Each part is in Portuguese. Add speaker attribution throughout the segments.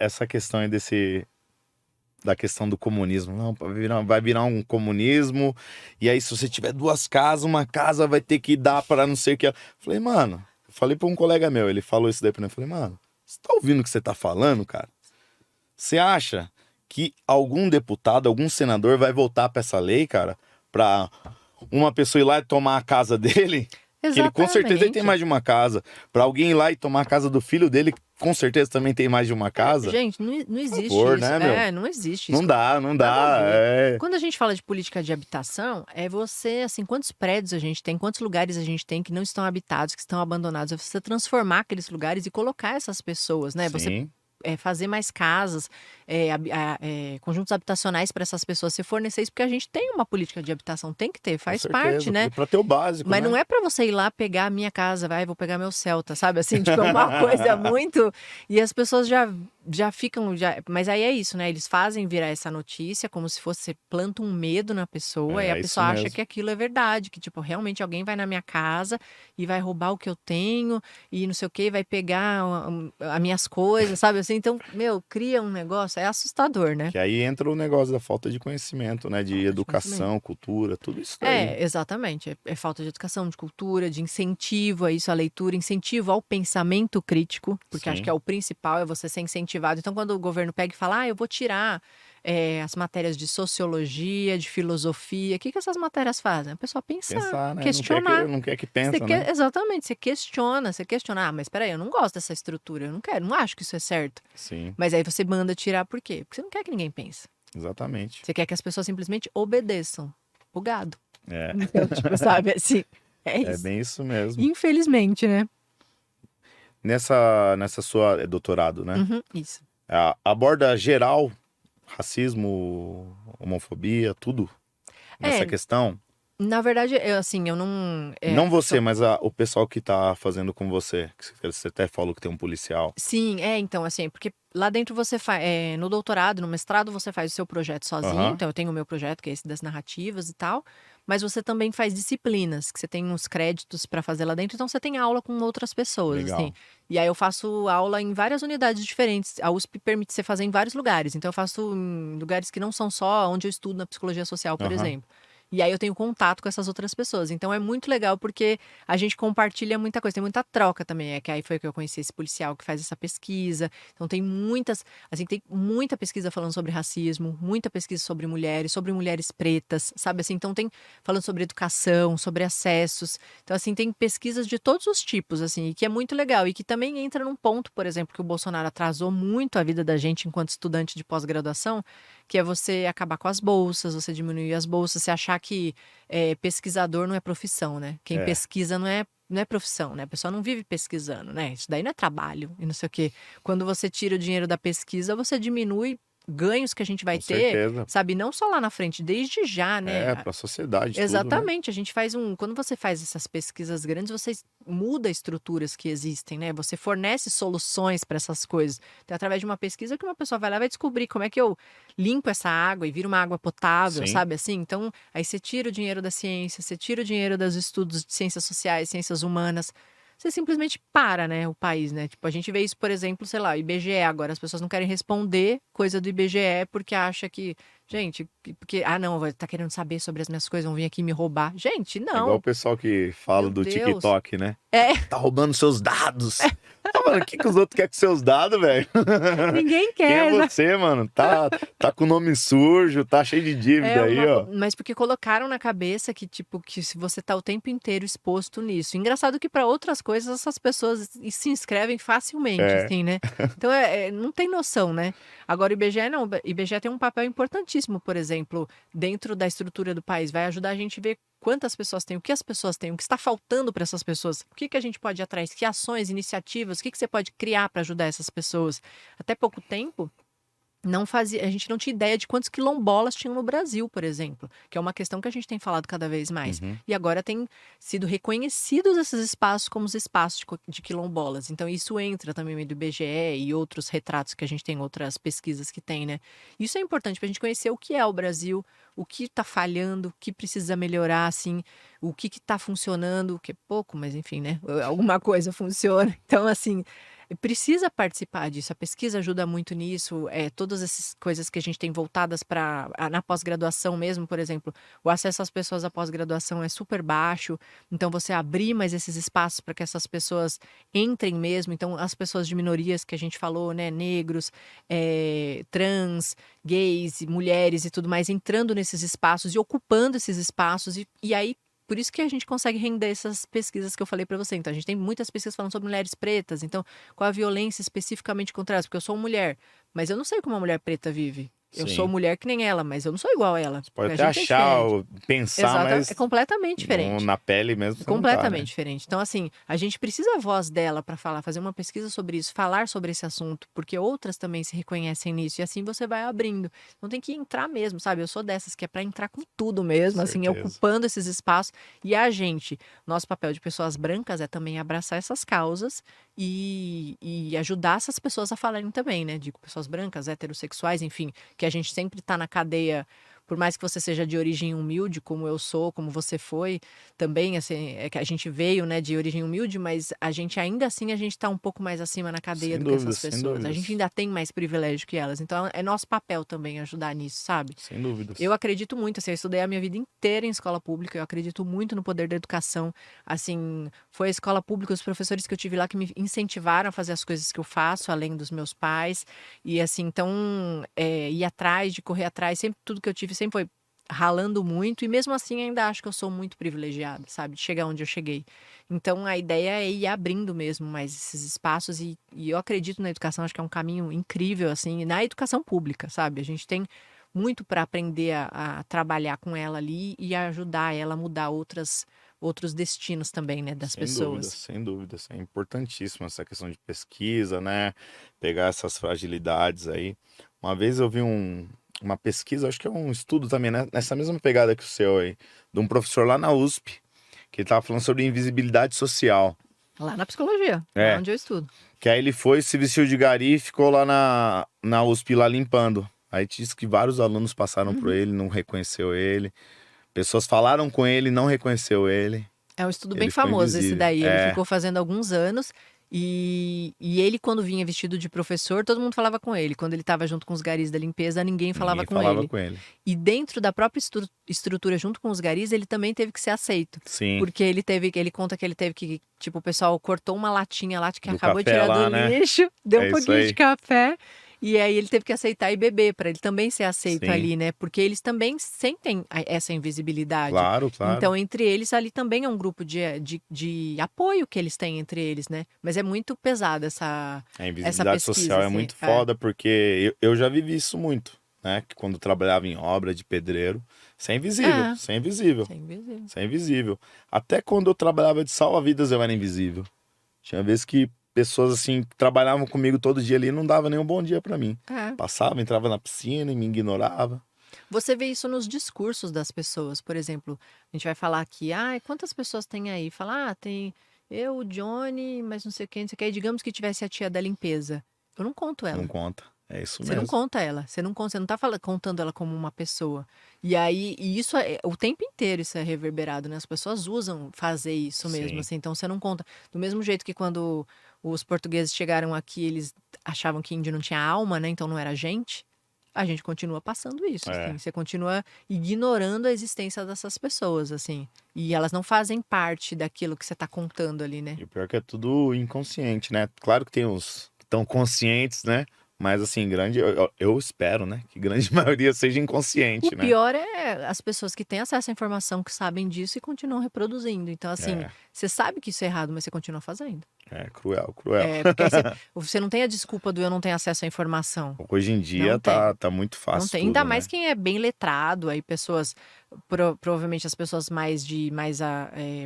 Speaker 1: essa questão aí da questão do comunismo. Não, vai virar um comunismo, e aí se você tiver 2 casas, uma casa vai ter que dar para não sei o que. Falei, mano, falei para um colega meu, ele falou isso daí pra mim, eu falei, mano, você tá ouvindo o que você tá falando, cara? Você acha que algum deputado, algum senador vai voltar pra essa lei, cara, pra uma pessoa ir lá e tomar a casa dele? Que ele com certeza ele tem
Speaker 2: Exatamente.
Speaker 1: mais de uma casa. Pra alguém ir lá e tomar a casa do filho dele, com certeza também tem mais de uma casa.
Speaker 2: Gente, não existe
Speaker 1: favor,
Speaker 2: isso.
Speaker 1: né, meu?
Speaker 2: Não existe
Speaker 1: Não
Speaker 2: isso.
Speaker 1: dá, não
Speaker 2: Nada a
Speaker 1: dá.
Speaker 2: ver. Quando a gente fala de política de habitação, é você, assim, quantos prédios a gente tem, quantos lugares a gente tem que não estão habitados, que estão abandonados. É você transformar aqueles lugares e colocar essas pessoas, né? Você
Speaker 1: Sim,
Speaker 2: fazer mais casas, conjuntos habitacionais para essas pessoas, se fornecer isso, porque a gente tem uma política de habitação, tem que ter,
Speaker 1: com
Speaker 2: faz
Speaker 1: certeza.
Speaker 2: parte, né?
Speaker 1: Pra ter o básico,
Speaker 2: Mas
Speaker 1: né?
Speaker 2: não é para você ir lá pegar a minha casa, vou pegar meu Celta, sabe? Assim, tipo, é uma coisa muito. E as pessoas já ficam. Mas aí é isso, né? Eles fazem virar essa notícia como se fosse, planta um medo na pessoa, e a
Speaker 1: É isso
Speaker 2: pessoa acha
Speaker 1: mesmo.
Speaker 2: que aquilo é verdade, que, tipo, realmente alguém vai na minha casa e vai roubar o que eu tenho, e não sei o quê, vai pegar as minhas coisas, sabe? Assim, então, meu, cria um negócio, é assustador, né?
Speaker 1: Que aí entra o negócio da falta de conhecimento, né? De
Speaker 2: Falta de conhecimento.
Speaker 1: educação, cultura, tudo isso daí.
Speaker 2: Exatamente. É falta de educação, de cultura, de incentivo a isso, à leitura, incentivo ao pensamento crítico, porque acho que
Speaker 1: Sim.
Speaker 2: é o principal, é você ser incentivado. Então, quando o governo pega e fala, eu vou tirar as matérias de sociologia, de filosofia, o que essas matérias fazem? A pessoa pensar,
Speaker 1: Pensar, né?
Speaker 2: questionar.
Speaker 1: Não quer que pensa, né?
Speaker 2: Exatamente, você questiona. Mas peraí, eu não gosto dessa estrutura, eu não quero, não acho que isso é certo.
Speaker 1: Sim,
Speaker 2: Mas aí você manda tirar por quê? Porque você não quer que ninguém pense.
Speaker 1: exatamente.
Speaker 2: Você quer que as pessoas simplesmente obedeçam o gado.
Speaker 1: É,
Speaker 2: Então, tipo, sabe, assim, é
Speaker 1: é
Speaker 2: isso.
Speaker 1: bem isso mesmo.
Speaker 2: Infelizmente, né?
Speaker 1: Nessa sua doutorado, né?
Speaker 2: Uhum, isso.
Speaker 1: Aborda geral, racismo, homofobia, tudo nessa
Speaker 2: É,
Speaker 1: questão.
Speaker 2: na verdade, eu não...
Speaker 1: Não você, mas o pessoal que tá fazendo com você. Que você até falou que tem um policial.
Speaker 2: Sim, então, assim, porque lá dentro você faz, no doutorado, no mestrado, você faz o seu projeto sozinho,
Speaker 1: Aham.
Speaker 2: então eu tenho o meu projeto, que é esse das narrativas e tal, mas você também faz disciplinas, que você tem uns créditos para fazer lá dentro, então você tem aula com outras pessoas, assim.
Speaker 1: Legal.
Speaker 2: E aí eu faço aula em várias unidades diferentes, a USP permite você fazer em vários lugares, então eu faço em lugares que não são só onde eu estudo na psicologia social, por
Speaker 1: Aham.
Speaker 2: exemplo. E aí eu tenho contato com essas outras pessoas. Então é muito legal porque a gente compartilha muita coisa, tem muita troca também. É que aí foi que eu conheci esse policial que faz essa pesquisa. Então tem tem muita pesquisa falando sobre racismo, muita pesquisa sobre mulheres pretas, sabe assim? Então tem falando sobre educação, sobre acessos. Então assim, tem pesquisas de todos os tipos assim, e que é muito legal e que também entra num ponto, por exemplo, que o Bolsonaro atrasou muito a vida da gente enquanto estudante de pós-graduação, que é você acabar com as bolsas, você diminuir as bolsas, você achar que pesquisador não é profissão, né? Quem
Speaker 1: É,
Speaker 2: pesquisa não é profissão, né? A pessoa não vive pesquisando, né? Isso daí não é trabalho e não sei o quê. Quando você tira o dinheiro da pesquisa, você diminui ganhos que a gente vai
Speaker 1: com
Speaker 2: ter,
Speaker 1: certeza.
Speaker 2: sabe? Não só lá na frente, desde já, né?
Speaker 1: Pra sociedade, tudo, né?
Speaker 2: Exatamente, a gente faz quando você faz essas pesquisas grandes, você muda estruturas que existem, né? Você fornece soluções para essas coisas. Então, através de uma pesquisa que uma pessoa vai lá e vai descobrir como é que eu limpo essa água e vira uma água potável,
Speaker 1: Sim.
Speaker 2: sabe assim? Então, aí você tira o dinheiro da ciência, você tira o dinheiro dos estudos de ciências sociais, ciências humanas. Você simplesmente para, né, o país, né? Tipo, a gente vê isso, por exemplo, sei lá, o IBGE agora. As pessoas não querem responder coisa do IBGE porque acha que gente, porque, não, tá querendo saber sobre as minhas coisas, vão vir aqui me roubar. Gente,
Speaker 1: É igual o
Speaker 2: não.
Speaker 1: pessoal que fala
Speaker 2: Meu
Speaker 1: do
Speaker 2: Deus.
Speaker 1: TikTok, né?
Speaker 2: É,
Speaker 1: Tá roubando seus dados. Mano, o que os outros querem com seus dados, velho?
Speaker 2: ninguém
Speaker 1: Quem é
Speaker 2: quer, né?
Speaker 1: você, mano? Tá com o nome sujo, tá cheio de dívida aí, ó.
Speaker 2: Mas porque colocaram na cabeça que, tipo, que se você tá o tempo inteiro exposto nisso. Engraçado que para outras coisas essas pessoas se inscrevem facilmente,
Speaker 1: É,
Speaker 2: assim, né? Então, não tem noção, né? Agora, o IBGE não. O IBGE tem um papel importantíssimo, por exemplo, dentro da estrutura do país. Vai ajudar a gente a ver quantas pessoas têm, o que as pessoas têm, o que está faltando para essas pessoas, o que a gente pode ir atrás, que ações, iniciativas, o que você pode criar para ajudar essas pessoas. Até pouco tempo, a gente não tinha ideia de quantos quilombolas tinham no Brasil, por exemplo, que é uma questão que a gente tem falado cada vez mais.
Speaker 1: uhum,
Speaker 2: E agora tem sido reconhecidos esses espaços como os espaços de quilombolas. Então isso entra também no meio do IBGE e outros retratos que a gente tem, outras pesquisas que tem, né? Isso é importante para a gente conhecer o que é o Brasil, o que está falhando, o que precisa melhorar, assim, o que está funcionando, o que é pouco, mas enfim, né? Alguma coisa funciona. Então, assim, precisa participar disso. A pesquisa ajuda muito nisso. Todas essas coisas que a gente tem voltadas para na pós-graduação mesmo, por exemplo, o acesso às pessoas à pós-graduação é super baixo. Então, você abrir mais esses espaços para que essas pessoas entrem mesmo. Então, as pessoas de minorias que a gente falou, né, negros, trans, gays, mulheres e tudo mais, entrando nesses espaços e ocupando esses espaços. E aí, por isso que a gente consegue render essas pesquisas que eu falei para você. Então, a gente tem muitas pesquisas falando sobre mulheres pretas. Então, qual a violência especificamente contra elas? Porque eu sou mulher, mas eu não sei como uma mulher preta vive. Eu sou
Speaker 1: Sim.
Speaker 2: mulher que nem ela, mas eu não sou igual a ela.
Speaker 1: Você pode
Speaker 2: A
Speaker 1: até
Speaker 2: gente é
Speaker 1: achar,
Speaker 2: diferente.
Speaker 1: ou pensar,
Speaker 2: Exato, é
Speaker 1: mas
Speaker 2: completamente diferente.
Speaker 1: na pele mesmo você não tá,
Speaker 2: Completamente
Speaker 1: né?
Speaker 2: diferente. Então, assim, a gente precisa a voz dela para falar, fazer uma pesquisa sobre isso, falar sobre esse assunto, porque outras também se reconhecem nisso, e assim você vai abrindo. Então tem que entrar mesmo, sabe? Eu sou dessas que é para entrar com tudo mesmo, assim,
Speaker 1: Certeza.
Speaker 2: ocupando esses espaços. E a gente, nosso papel de pessoas brancas é também abraçar essas causas e ajudar essas pessoas a falarem também, né? Digo, pessoas brancas, heterossexuais, enfim, que a gente sempre tá na cadeia. Por mais que você seja de origem humilde, como eu sou, como você foi, também, assim, é que a gente veio, né, de origem humilde, mas a gente ainda assim, a gente tá um pouco mais acima na cadeia
Speaker 1: Sem
Speaker 2: do que essas
Speaker 1: dúvidas, sem
Speaker 2: pessoas. A
Speaker 1: dúvidas.
Speaker 2: gente ainda tem mais privilégio que elas. Então, é nosso papel também ajudar nisso, sabe?
Speaker 1: Sem dúvidas.
Speaker 2: Eu acredito muito, assim, eu estudei a minha vida inteira em escola pública, eu acredito muito no poder da educação. Assim, foi a escola pública, os professores que eu tive lá que me incentivaram a fazer as coisas que eu faço, além dos meus pais. E assim, então, ir atrás, de correr atrás, sempre tudo que eu tive sempre foi ralando muito, e mesmo assim ainda acho que eu sou muito privilegiada, sabe? De chegar onde eu cheguei. Então a ideia é ir abrindo mesmo mais esses espaços, e eu acredito na educação, acho que é um caminho incrível, assim, na educação pública, sabe? A gente tem muito para aprender a trabalhar com ela ali e ajudar ela a mudar outros destinos também, né, das
Speaker 1: Sem dúvidas,
Speaker 2: pessoas.
Speaker 1: sem dúvidas. É importantíssimo essa questão de pesquisa, né? Pegar essas fragilidades aí. Uma vez eu vi uma pesquisa, acho que é um estudo também, né? Nessa mesma pegada que o seu aí, de um professor lá na USP, que ele tava falando sobre invisibilidade social.
Speaker 2: Lá na psicologia,
Speaker 1: É.
Speaker 2: lá onde eu estudo.
Speaker 1: Que aí ele foi, se vestiu de gari e ficou lá na USP lá limpando. Aí disse que vários alunos passaram por ele, não reconheceu ele. Pessoas falaram com ele, não reconheceu ele.
Speaker 2: É um estudo
Speaker 1: Ele
Speaker 2: bem
Speaker 1: ficou
Speaker 2: famoso esse
Speaker 1: invisível.
Speaker 2: daí. Ele
Speaker 1: É.
Speaker 2: ficou fazendo alguns anos. E ele, quando vinha vestido de professor, todo mundo falava com ele. Quando ele estava junto com os garis da limpeza, ninguém falava
Speaker 1: Ninguém
Speaker 2: com
Speaker 1: falava
Speaker 2: ele.
Speaker 1: com ele.
Speaker 2: E dentro da própria estrutura, junto com os garis, ele também teve que ser aceito.
Speaker 1: Sim.
Speaker 2: Porque ele conta que ele teve que, tipo, o pessoal cortou uma latinha lá que
Speaker 1: Do
Speaker 2: acabou de
Speaker 1: café
Speaker 2: tirar
Speaker 1: lá,
Speaker 2: do
Speaker 1: né?
Speaker 2: lixo, deu
Speaker 1: É
Speaker 2: um
Speaker 1: isso
Speaker 2: pouquinho
Speaker 1: aí.
Speaker 2: de café. E aí ele teve que aceitar e beber, para ele também ser aceito
Speaker 1: Sim.
Speaker 2: ali, né? Porque eles também sentem essa invisibilidade.
Speaker 1: Claro, claro.
Speaker 2: Então, entre eles, ali também é um grupo de apoio que eles têm entre eles, né? Mas é muito pesada essa
Speaker 1: A invisibilidade
Speaker 2: pesquisa,
Speaker 1: social é
Speaker 2: assim,
Speaker 1: muito foda, porque eu já vivi isso muito, né? Que quando trabalhava em obra de pedreiro, você é invisível,
Speaker 2: É.
Speaker 1: você é invisível,
Speaker 2: Sem invisível.
Speaker 1: você é invisível. Até quando eu trabalhava de salva-vidas eu era invisível. Tinha vezes que pessoas assim que trabalhavam comigo todo dia ali não dava nem um bom dia pra mim.
Speaker 2: É.
Speaker 1: Passava, entrava na piscina e me ignorava.
Speaker 2: Você vê isso nos discursos das pessoas, por exemplo, a gente vai falar aqui, quantas pessoas tem aí? Fala, tem eu, o Johnny, mas não sei quem, não sei o que. E digamos que tivesse a tia da limpeza. Eu não conto ela.
Speaker 1: Não conta. É isso
Speaker 2: Você
Speaker 1: mesmo.
Speaker 2: não conta ela, você não tá contando ela como uma pessoa. E aí, isso o tempo inteiro isso é reverberado, né? As pessoas usam fazer isso mesmo,
Speaker 1: Sim.
Speaker 2: assim, então você não conta. Do mesmo jeito que quando os portugueses chegaram aqui, eles achavam que índio não tinha alma, né? Então não era gente. A gente continua passando isso,
Speaker 1: É.
Speaker 2: assim. Você continua ignorando a existência dessas pessoas, assim. E elas não fazem parte daquilo que você tá contando ali, né?
Speaker 1: E o pior é que é tudo inconsciente, né? Claro que tem os que estão conscientes, né? Mas assim, eu espero, né? Que grande maioria seja inconsciente,
Speaker 2: O
Speaker 1: né?
Speaker 2: pior é as pessoas que têm acesso à informação, que sabem disso e continuam reproduzindo. Então, assim,
Speaker 1: É.
Speaker 2: você sabe que isso é errado, mas você continua fazendo.
Speaker 1: É cruel, cruel.
Speaker 2: Porque aí você não tem a desculpa do eu não tenho acesso à informação.
Speaker 1: Hoje em dia
Speaker 2: Não tem.
Speaker 1: tá muito fácil
Speaker 2: Não tem.
Speaker 1: tudo,
Speaker 2: Ainda
Speaker 1: né?
Speaker 2: mais quem é bem letrado, aí pessoas, provavelmente as pessoas mais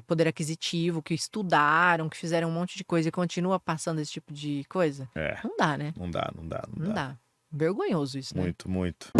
Speaker 2: poder aquisitivo, que estudaram, que fizeram um monte de coisa e continua passando esse tipo de coisa.
Speaker 1: É.
Speaker 2: Não dá, né?
Speaker 1: Não dá, não dá, não
Speaker 2: Não
Speaker 1: dá.
Speaker 2: dá. Vergonhoso isso, né?
Speaker 1: Muito, muito.